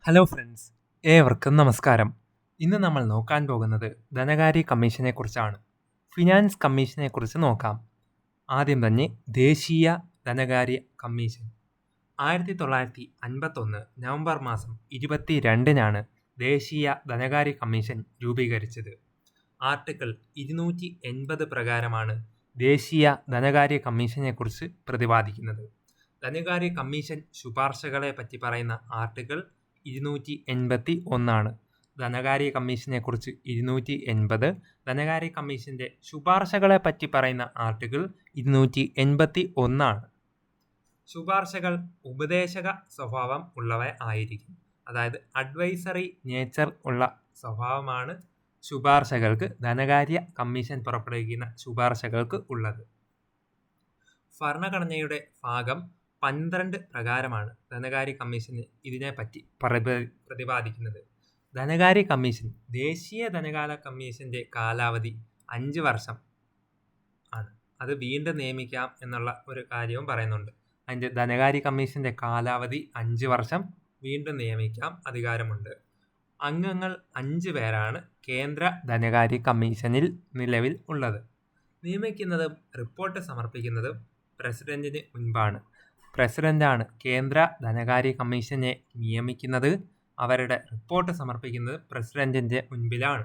Hello friends, ഏവർക്കും നമസ്കാരം. ഇന്ന് നമ്മൾ നോക്കാൻ പോകുന്നത് ധനകാര്യ കമ്മീഷനെക്കുറിച്ചാണ്. ഫിനാൻസ് കമ്മീഷനെക്കുറിച്ച് നോക്കാം. ആദ്യം തന്നെ ദേശീയ ധനകാര്യ കമ്മീഷൻ 1951 നവംബർ മാസം 22-നാണ് ദേശീയ ധനകാര്യ കമ്മീഷൻ രൂപീകരിച്ചത്. ആർട്ടിക്കിൾ 280 പ്രകാരമാണ് ദേശീയ ധനകാര്യ കമ്മീഷനെക്കുറിച്ച് പ്രതിപാദിക്കുന്നത്. ധനകാര്യ കമ്മീഷൻ ശുപാർശകളെ പറ്റി പറയുന്ന ആർട്ടിക്കിൾ 281. ധനകാര്യ കമ്മീഷനെക്കുറിച്ച് 280, ധനകാര്യ കമ്മീഷന്റെ ശുപാർശകളെ പറ്റി പറയുന്ന ആർട്ടിക്കിൾ 281. ശുപാർശകൾ ഉപദേശക സ്വഭാവം ഉള്ളവ ആയിരിക്കും. അതായത് അഡ്വൈസറി നേച്ചർ ഉള്ള സ്വഭാവമാണ് ശുപാർശകൾക്ക്, ധനകാര്യ കമ്മീഷൻ പുറപ്പെടുവിക്കുന്ന ശുപാർശകൾക്ക് ഉള്ളത്. ഭരണഘടനയുടെ ഭാഗം 12 പ്രകാരമാണ് ധനകാര്യ കമ്മീഷൻ ഇതിനെപ്പറ്റി പ്രതിപാദിക്കുന്നത്. ധനകാര്യ കമ്മീഷൻ, ദേശീയ ധനകാര്യ കമ്മീഷന്റെ കാലാവധി 5 വർഷം ആണ്. അത് വീണ്ടും നിയമിക്കാം എന്നുള്ള ഒരു കാര്യവും പറയുന്നുണ്ട്. അതിൻ്റെ ധനകാര്യ കമ്മീഷന്റെ കാലാവധി 5 വർഷം, വീണ്ടും നിയമിക്കാം, അധികാരമുണ്ട്. അംഗങ്ങൾ 5 പേരാണ് കേന്ദ്ര ധനകാര്യ കമ്മീഷനിൽ നിലവിൽ ഉള്ളത്. നിയമിക്കുന്നതും റിപ്പോർട്ട് സമർപ്പിക്കുന്നതും പ്രസിഡന്റിന് മുൻപാണ്. പ്രസിഡന്റാണ് കേന്ദ്ര ധനകാര്യ കമ്മീഷനെ നിയമിക്കുന്നത്. അവരുടെ റിപ്പോർട്ട് സമർപ്പിക്കുന്നത് പ്രസിഡന്റിന്റെ മുൻപിലാണ്.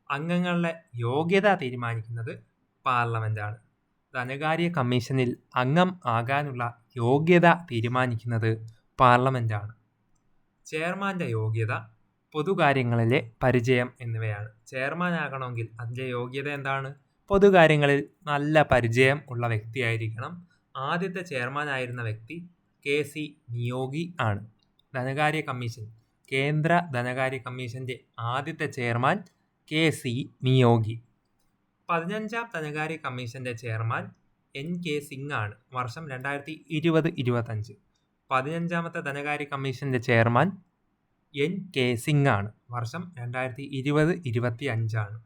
അംഗങ്ങളുടെ യോഗ്യത തീരുമാനിക്കുന്നത് പാർലമെന്റാണ്. ധനകാര്യ കമ്മീഷനിൽ അംഗം ആകാനുള്ള യോഗ്യത തീരുമാനിക്കുന്നത് പാർലമെന്റാണ്. ചെയർമാന്റെ യോഗ്യത, പൊതുകാര്യങ്ങളിലെ പരിചയം എന്നിവയാണ്. ചെയർമാൻ ആകണമെങ്കിൽ അതിൻ്റെ യോഗ്യത എന്താണ്? പൊതുകാര്യങ്ങളിൽ നല്ല പരിചയം ഉള്ള വ്യക്തിയായിരിക്കണം. ആദ്യത്തെ ചെയർമാൻ ആയിരുന്ന വ്യക്തി KC നിയോഗി ആണ്. ധനകാര്യ കമ്മീഷൻ, കേന്ദ്ര ധനകാര്യ കമ്മീഷന്റെ ആദ്യത്തെ ചെയർമാൻ KC നിയോഗി. 15ാം ധനകാര്യ കമ്മീഷന്റെ ചെയർമാൻ NK സിംഗ് ആണ്. വർഷം 2020-25. 15ാമത്തെ ധനകാര്യ കമ്മീഷന്റെ ചെയർമാൻ NK സിംഗ് ആണ്. വർഷം 2020-25 ആണ്.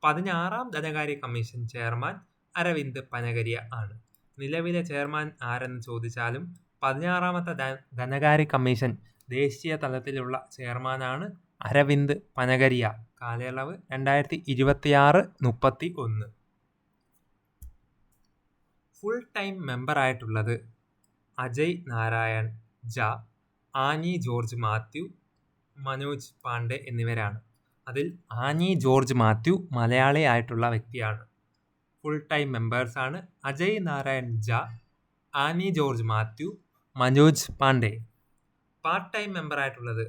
16ാം ധനകാര്യ കമ്മീഷൻ ചെയർമാൻ അരവിന്ദ് പനഗരിയ ആണ്. നിലവിലെ ചെയർമാൻ ആരെന്ന് ചോദിച്ചാലും 16ാമത്തെ ധനകാര്യ കമ്മീഷൻ ദേശീയ തലത്തിലുള്ള ചെയർമാനാണ് അരവിന്ദ് പനഗരിയ. കാലയളവ് 2026-31. ഫുൾ ടൈം മെമ്പറായിട്ടുള്ളത് അജയ് നാരായൺ ജ, ആനി ജോർജ് മാത്യു, മനോജ് പാണ്ഡെ എന്നിവരാണ്. അതിൽ ആനി ജോർജ് മാത്യു മലയാളി ആയിട്ടുള്ള വ്യക്തിയാണ്. ഫുൾ ടൈം മെമ്പേഴ്സാണ് അജയ് നാരായൺ ജ, ആനി ജോർജ് മാത്യു, മനോജ് പാണ്ഡെ. പാർട്ട് ടൈം മെമ്പറായിട്ടുള്ളത്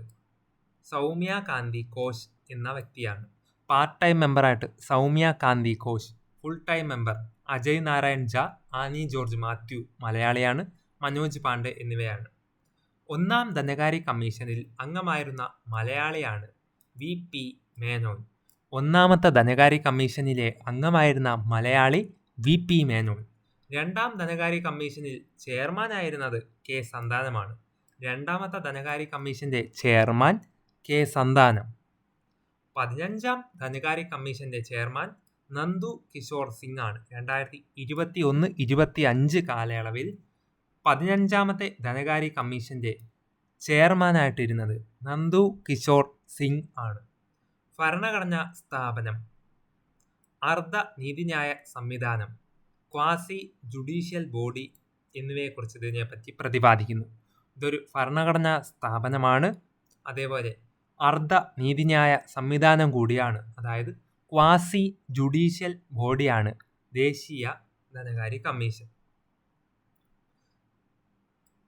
സൗമ്യ കാന്തി ഘോഷ് എന്ന വ്യക്തിയാണ്. പാർട്ട് ടൈം മെമ്പറായിട്ട് Soumya Kanti Ghosh. Full time member Ajay Narayan Jha, Annie George Mathew മലയാളിയാണ്, മനോജ് പാണ്ഡെ എന്നിവയാണ്. 1ാം ധനകാര്യ കമ്മീഷനിൽ അംഗമായിരുന്ന മലയാളിയാണ് VP മേനോൻ. 1ാമത്തെ ധനകാര്യ കമ്മീഷനിലെ അംഗമായിരുന്ന മലയാളി VP മേനോൻ. 2ാം ധനകാര്യ കമ്മീഷനിൽ ചെയർമാനായിരുന്നത് K സന്താനമാണ്. 2ാമത്തെ ധനകാര്യ കമ്മീഷന്റെ ചെയർമാൻ K സന്താനം. 15ാം ധനകാര്യ കമ്മീഷന്റെ ചെയർമാൻ നന്ദു കിഷോർ സിംഗ് ആണ്. 2021-25 കാലയളവിൽ 15ാമത്തെ ധനകാര്യ കമ്മീഷന്റെ ചെയർമാനായിട്ടിരുന്നത് നന്ദു കിഷോർ സിംഗ് ആണ്. ഭരണഘടനാ സ്ഥാപനം, അർദ്ധ നീതിന്യായ സംവിധാനം, ക്വാസി ജുഡീഷ്യൽ ബോഡി എന്നിവയെക്കുറിച്ച് ഇതിനെപ്പറ്റി പ്രതിപാദിക്കുന്നു. ഇതൊരു ഭരണഘടനാ സ്ഥാപനമാണ്. അതേപോലെ അർദ്ധ നീതിന്യായ സംവിധാനം കൂടിയാണ്. അതായത് ക്വാസി ജുഡീഷ്യൽ ബോഡിയാണ് ദേശീയ ധനകാര്യ കമ്മീഷൻ.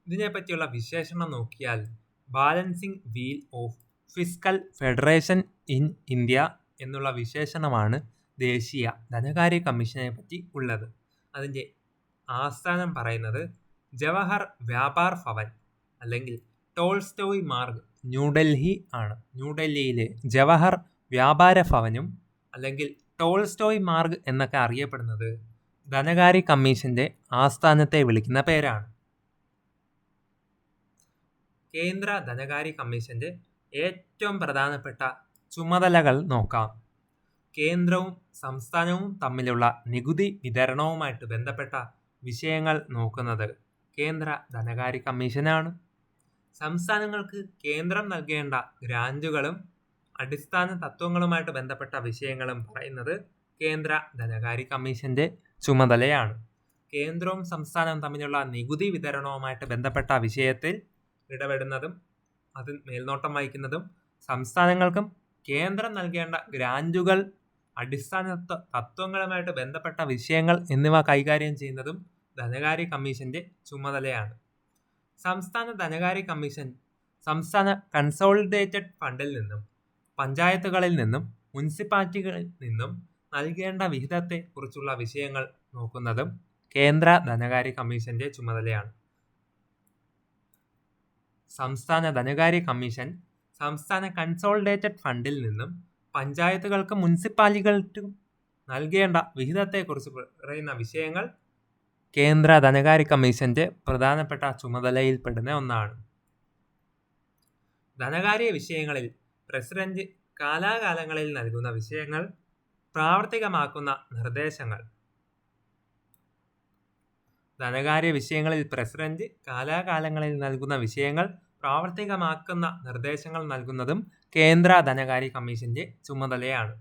ഇതിനെപ്പറ്റിയുള്ള വിശേഷണം നോക്കിയാൽ balancing wheel of fiscal federation in India എന്നുള്ള വിശേഷണമാണ് ദേശീയ ധനകാര്യ കമ്മീഷനെ പറ്റി ഉള്ളത്. അതിൻ്റെ ആസ്ഥാനം പറയുന്നത് ജവഹർ വ്യാപാർ ഭവൻ അല്ലെങ്കിൽ ടോൾസ്റ്റോയ് മാർഗ്, ന്യൂഡൽഹി ആണ്. ന്യൂഡൽഹിയിലെ ജവഹർ വ്യാപാര ഭവനും അല്ലെങ്കിൽ ടോൾസ്റ്റോയ് മാർഗ് എന്നൊക്കെ അറിയപ്പെടുന്നത് ധനകാര്യ കമ്മീഷന്റെ ആസ്ഥാനത്തെ വിളിക്കുന്ന പേരാണ്. കേന്ദ്ര ധനകാര്യ കമ്മീഷന്റെ ഏറ്റവും പ്രധാനപ്പെട്ട ചുമതലകൾ നോക്കാം. കേന്ദ്രവും സംസ്ഥാനവും തമ്മിലുള്ള നികുതി വിതരണവുമായിട്ട് ബന്ധപ്പെട്ട വിഷയങ്ങൾ നോക്കുന്നത് കേന്ദ്ര ധനകാര്യ കമ്മീഷനാണ്. സംസ്ഥാനങ്ങൾക്ക് കേന്ദ്രം നൽകേണ്ട ഗ്രാന്റുകളും അടിസ്ഥാന തത്വങ്ങളുമായിട്ട് ബന്ധപ്പെട്ട വിഷയങ്ങളും പറയുന്നത് കേന്ദ്ര ധനകാര്യ കമ്മീഷന്റെ ചുമതലയാണ്. കേന്ദ്രവും സംസ്ഥാനവും തമ്മിലുള്ള നികുതി വിതരണവുമായിട്ട് ബന്ധപ്പെട്ട വിഷയത്തിൽ ഇടപെടുന്നതും അതിൽ മേൽനോട്ടം വഹിക്കുന്നതും സംസ്ഥാനങ്ങൾക്കും കേന്ദ്രം നൽകേണ്ട ഗ്രാന്റുകൾ, അടിസ്ഥാന തത്വങ്ങളുമായിട്ട് ബന്ധപ്പെട്ട വിഷയങ്ങൾ എന്നിവ കൈകാര്യം ചെയ്യുന്നതും ധനകാര്യ കമ്മീഷന്റെ ചുമതലയാണ്. സംസ്ഥാന ധനകാര്യ കമ്മീഷൻ സംസ്ഥാന കൺസോളിഡേറ്റഡ് ഫണ്ടിൽ നിന്നും പഞ്ചായത്തുകളിൽ നിന്നും മുനിസിപ്പാലിറ്റികളിൽ നിന്നും നൽകേണ്ട വിഹിതത്തെ കുറിച്ചുള്ള വിഷയങ്ങൾ നോക്കുന്നതും കേന്ദ്ര ധനകാര്യ കമ്മീഷന്റെ ചുമതലയാണ്. സംസ്ഥാന ധനകാര്യ കമ്മീഷൻ സംസ്ഥാന കൺസോളിഡേറ്റഡ് ഫണ്ടിൽ നിന്നും പഞ്ചായത്തുകൾക്കും മുനിസിപ്പാലിറ്റികൾക്കും നൽകേണ്ട വിഹിതത്തെക്കുറിച്ച് പറയുന്ന വിഷയങ്ങൾ കേന്ദ്ര ധനകാര്യ കമ്മീഷന്റെ പ്രധാനപ്പെട്ട ചുമതലയിൽപ്പെടുന്ന ഒന്നാണ്. ധനകാര്യ വിഷയങ്ങളിൽ പ്രസിഡന്റ് കാലാകാലങ്ങളിൽ നൽകുന്ന വിഷയങ്ങൾ പ്രാവർത്തികമാക്കുന്ന നിർദ്ദേശങ്ങൾ. ധനകാര്യ വിഷയങ്ങളിൽ പ്രസിഡന്റ് കാലാകാലങ്ങളിൽ നൽകുന്ന വിഷയങ്ങൾ പ്രാവർത്തികമാക്കുന്ന നിർദ്ദേശങ്ങൾ നൽകുന്നതും കേന്ദ്ര ധനകാര്യ കമ്മീഷന്റെ ചുമതലയാണ്.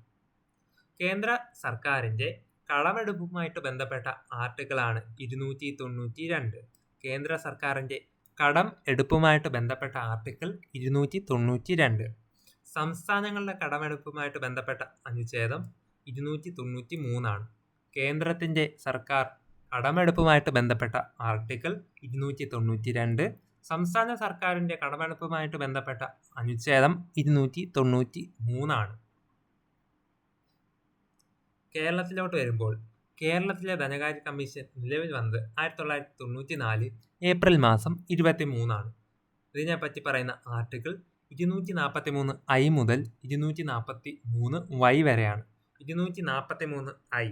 കേന്ദ്ര സർക്കാരിന്റെ കടമെടുപ്പുമായിട്ട് ബന്ധപ്പെട്ട ആർട്ടിക്കിളാണ് 292. കേന്ദ്ര സർക്കാരിന്റെ കടം എടുപ്പുമായിട്ട് ബന്ധപ്പെട്ട ആർട്ടിക്കിൾ 292. സംസ്ഥാനങ്ങളുടെ കടമെടുപ്പുമായിട്ട് ബന്ധപ്പെട്ട അനുച്ഛേദം 293. കേന്ദ്രത്തിന്റെ സർക്കാർ കടമെടുപ്പുമായിട്ട് ബന്ധപ്പെട്ട ആർട്ടിക്കിൾ 292. സംസ്ഥാന സർക്കാരിന്റെ കടമെടുപ്പുമായിട്ട് ബന്ധപ്പെട്ട അനുച്ഛേദം 293. കേരളത്തിലോട്ട് വരുമ്പോൾ കേരളത്തിലെ ധനകാര്യ കമ്മീഷൻ നിലവിൽ വന്നത് 1994 ഏപ്രിൽ മാസം 23. ഇതിനെപ്പറ്റി പറയുന്ന ആർട്ടിക്കിൾ 243I മുതൽ 243Y വരെയാണ്. 243I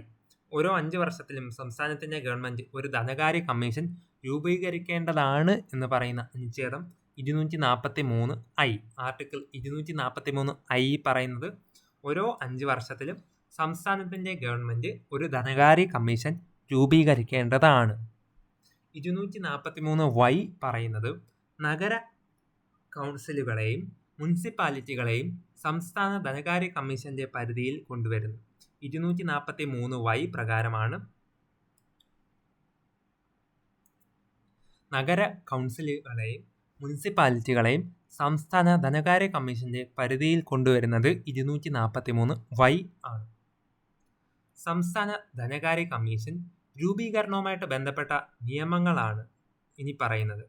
ഓരോ 5 വർഷത്തിലും സംസ്ഥാനത്തിന്റെ ഗവൺമെന്റ് ഒരു ധനകാര്യ കമ്മീഷൻ രൂപീകരിക്കേണ്ടതാണ് എന്ന് പറയുന്ന അനുച്ഛേദം 243I. ആർട്ടിക്കിൾ 243I പറയുന്നത് ഓരോ 5 വർഷത്തിലും സംസ്ഥാനത്തിന്റെ ഗവൺമെന്റ് ഒരു ധനകാര്യ കമ്മീഷൻ രൂപീകരിക്കേണ്ടതാണ്. 243Y പറയുന്നത് നഗര കൗൺസിലുകളെയും മുനിസിപ്പാലിറ്റികളെയും സംസ്ഥാന ധനകാര്യ കമ്മീഷന്റെ പരിധിയിൽ കൊണ്ടുവരുന്നു. 243Y പ്രകാരമാണ് നഗര കൗൺസിലുകളെയും മുനിസിപ്പാലിറ്റികളെയും സംസ്ഥാന ധനകാര്യ കമ്മീഷന്റെ പരിധിയിൽ കൊണ്ടുവരുന്നത് 243Y ആണ്. സംസ്ഥാന ധനകാര്യ കമ്മീഷൻ രൂപീകരണവുമായിട്ട് ബന്ധപ്പെട്ട നിയമങ്ങളാണ് ഇനി പറയുന്നത്.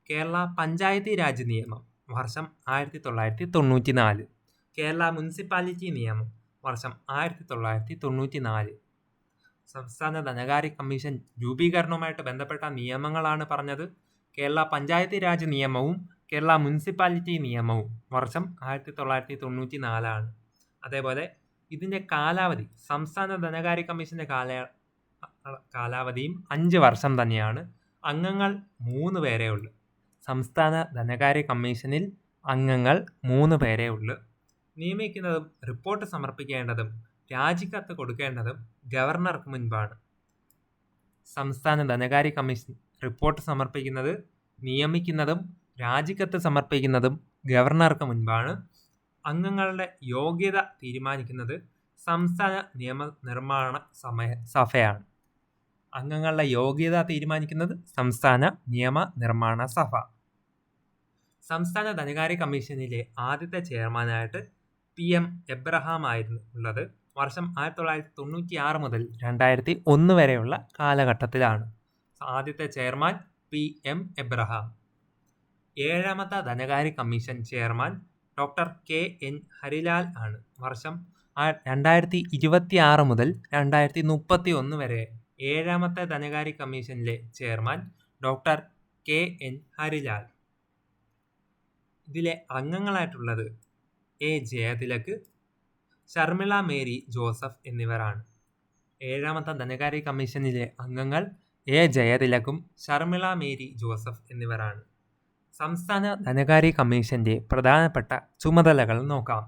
കേരള പഞ്ചായത്തി രാജ് നിയമം വർഷം 1994. കേരള മുനിസിപ്പാലിറ്റി നിയമം വർഷം 1994. സംസ്ഥാന ധനകാര്യ കമ്മീഷൻ രൂപീകരണവുമായിട്ട് ബന്ധപ്പെട്ട നിയമങ്ങളാണ് പറഞ്ഞത്. കേരള പഞ്ചായത്തി രാജ് നിയമവും കേരള മുനിസിപ്പാലിറ്റി നിയമവും വർഷം 1994. അതേപോലെ ഇതിൻ്റെ കാലാവധി, സംസ്ഥാന ധനകാര്യ കമ്മീഷൻ്റെ കാലാവധിയും 5 വർഷം തന്നെയാണ്. അംഗങ്ങൾ 3 പേരേ ഉള്ളൂ. സംസ്ഥാന ധനകാര്യ കമ്മീഷനിൽ അംഗങ്ങൾ 3 പേരേ ഉള്ളൂ. നിയമിക്കുന്നതും റിപ്പോർട്ട് സമർപ്പിക്കേണ്ടതും രാജിക്കത്ത് കൊടുക്കേണ്ടതും ഗവർണർക്ക് മുൻപാണ്. സംസ്ഥാന ധനകാര്യ കമ്മീഷൻ റിപ്പോർട്ട് സമർപ്പിക്കുന്നത്, നിയമിക്കുന്നതും രാജിക്കത്ത് സമർപ്പിക്കുന്നതും ഗവർണർക്ക് മുൻപാണ്. അംഗങ്ങളുടെ യോഗ്യത തീരുമാനിക്കുന്നത് സംസ്ഥാന നിയമനിർമ്മാണ സഭയാണ്. അംഗങ്ങളുടെ യോഗ്യത തീരുമാനിക്കുന്നത് സംസ്ഥാന നിയമനിർമ്മാണ സഭ. സംസ്ഥാന ധനകാര്യ കമ്മീഷനിലെ ആദ്യത്തെ ചെയർമാനായിട്ട് PM എബ്രഹാം ആയിരുന്നു ഉള്ളത്. വർഷം 1996 മുതൽ 2001 വരെയുള്ള കാലഘട്ടത്തിലാണ്. ആദ്യത്തെ ചെയർമാൻ PM എബ്രഹാം. 7ാമത്തെ ധനകാര്യ commission chairman doctor KN Harilal ആണ്. വർഷം 2026 മുതൽ 2031 വരെ 7ാമത്തെ ധനകാര്യ കമ്മീഷനിലെ ചെയർമാൻ ഡോക്ടർ KN ഹരിലാൽ. ഇതിലെ അംഗങ്ങളായിട്ടുള്ളത് A ജയതിലക്, ശർമിള മേരി ജോസഫ് എന്നിവരാണ്. 7ാമത്തെ ധനകാര്യ കമ്മീഷനിലെ അംഗങ്ങൾ A ജയതിലകും ശർമിള മേരി ജോസഫ് എന്നിവരാണ്. സംസ്ഥാന ധനകാര്യ കമ്മീഷന്റെ പ്രധാനപ്പെട്ട ചുമതലകൾ നോക്കാം.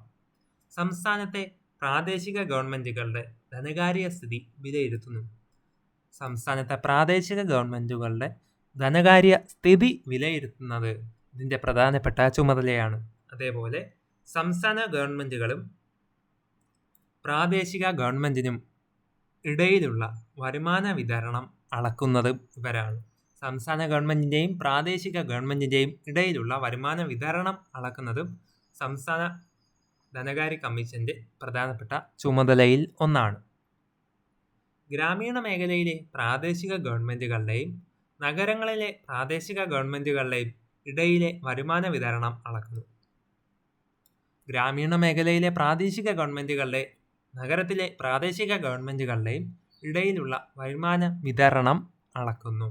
സംസ്ഥാനത്തെ പ്രാദേശിക ഗവൺമെന്റുകളുടെ ധനകാര്യ സ്ഥിതി വിലയിരുത്തുന്നു. സംസ്ഥാനത്തെ പ്രാദേശിക ഗവൺമെന്റുകളുടെ ധനകാര്യ സ്ഥിതി വിലയിരുത്തുന്നത് ഇതിൻ്റെ പ്രധാനപ്പെട്ട ചുമതലയാണ്. അതേപോലെ സംസ്ഥാന ഗവൺമെൻറ്റുകളും പ്രാദേശിക ഗവൺമെൻറ്റിനും ഇടയിലുള്ള വരുമാന വിതരണം അളക്കുന്നതും ഇവരാണ്. സംസ്ഥാന ഗവൺമെൻറ്റിൻ്റെയും പ്രാദേശിക ഗവൺമെൻറ്റിൻ്റെയും ഇടയിലുള്ള വരുമാന വിതരണം അളക്കുന്നതും സംസ്ഥാന ധനകാര്യ കമ്മീഷൻ്റെ പ്രധാനപ്പെട്ട ചുമതലയിൽ ഒന്നാണ്. ഗ്രാമീണ മേഖലയിലെ പ്രാദേശിക ഗവൺമെൻറ്റുകളുടെയും നഗരങ്ങളിലെ പ്രാദേശിക ഗവൺമെൻറ്റുകളുടെയും ഇടയിലെ വരുമാന വിതരണം അളക്കുന്നു. ഗ്രാമീണ മേഖലയിലെ പ്രാദേശിക ഗവൺമെൻറ്റുകളുടെ നഗരത്തിലെ പ്രാദേശിക ഗവൺമെൻറ്റുകളുടെയും ഇടയിലുള്ള വരുമാന വിതരണം അളക്കുന്നു.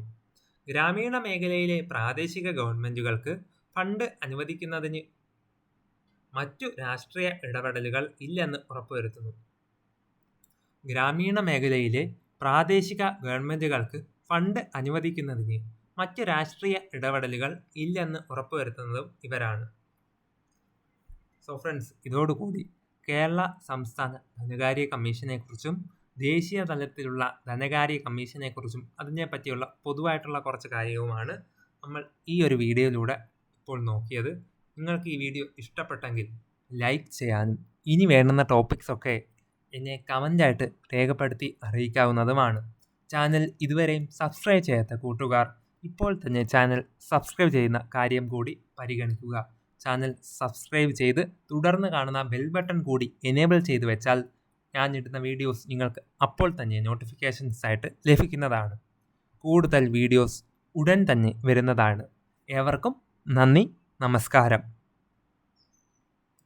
ഗ്രാമീണ മേഖലയിലെ പ്രാദേശിക ഗവൺമെൻറ്റുകൾക്ക് ഫണ്ട് അനുവദിക്കുന്നതിന് മറ്റു രാഷ്ട്രീയ ഇടപെടലുകൾ ഇല്ലെന്ന് ഉറപ്പുവരുത്തുന്നു. ഗ്രാമീണ മേഖലയിലെ പ്രാദേശിക ഗവൺമെൻറ്റുകൾക്ക് ഫണ്ട് അനുവദിക്കുന്നതിന് മറ്റു രാഷ്ട്രീയ ഇടപെടലുകൾ ഇല്ലെന്ന് ഉറപ്പുവരുത്തുന്നതും ഇവരാണ്. സോ ഫ്രണ്ട്സ്, ഇതോടുകൂടി കേരള സംസ്ഥാന ധനകാര്യ കമ്മീഷനെക്കുറിച്ചും ദേശീയ തലത്തിലുള്ള ധനകാര്യ കമ്മീഷനെക്കുറിച്ചും അതിനെപ്പറ്റിയുള്ള പൊതുവായിട്ടുള്ള കുറച്ച് കാര്യവുമാണ് നമ്മൾ ഈ ഒരു വീഡിയോയിലൂടെ ഇപ്പോൾ നോക്കിയത്. നിങ്ങൾക്ക് ഈ വീഡിയോ ഇഷ്ടപ്പെട്ടെങ്കിൽ ലൈക്ക് ചെയ്യാനും ഇനി വേണ്ടുന്ന ടോപ്പിക്സൊക്കെ എന്നെ കമൻ്റായിട്ട് രേഖപ്പെടുത്തി അറിയിക്കാവുന്നതുമാണ്. ചാനൽ ഇതുവരെയും സബ്സ്ക്രൈബ് ചെയ്യാത്ത കൂട്ടുകാർ ഇപ്പോൾ തന്നെ ചാനൽ സബ്സ്ക്രൈബ് ചെയ്യുന്ന കാര്യം കൂടി പരിഗണിക്കുക. ചാനൽ സബ്സ്ക്രൈബ് ചെയ്ത് തുടർന്ന് കാണുന്ന ബെൽ ബട്ടൺ കൂടി എനേബിൾ ചെയ്ത് വെച്ചാൽ ഞാൻ ഇടുന്ന വീഡിയോസ് നിങ്ങൾക്ക് അപ്പോൾ തന്നെ നോട്ടിഫിക്കേഷൻസ് ആയിട്ട് ലഭിക്കുന്നതാണ്. കൂടുതൽ വീഡിയോസ് ഉടൻ തന്നെ വരുന്നതാണ്. ഏവർക്കും നന്ദി, നമസ്കാരം.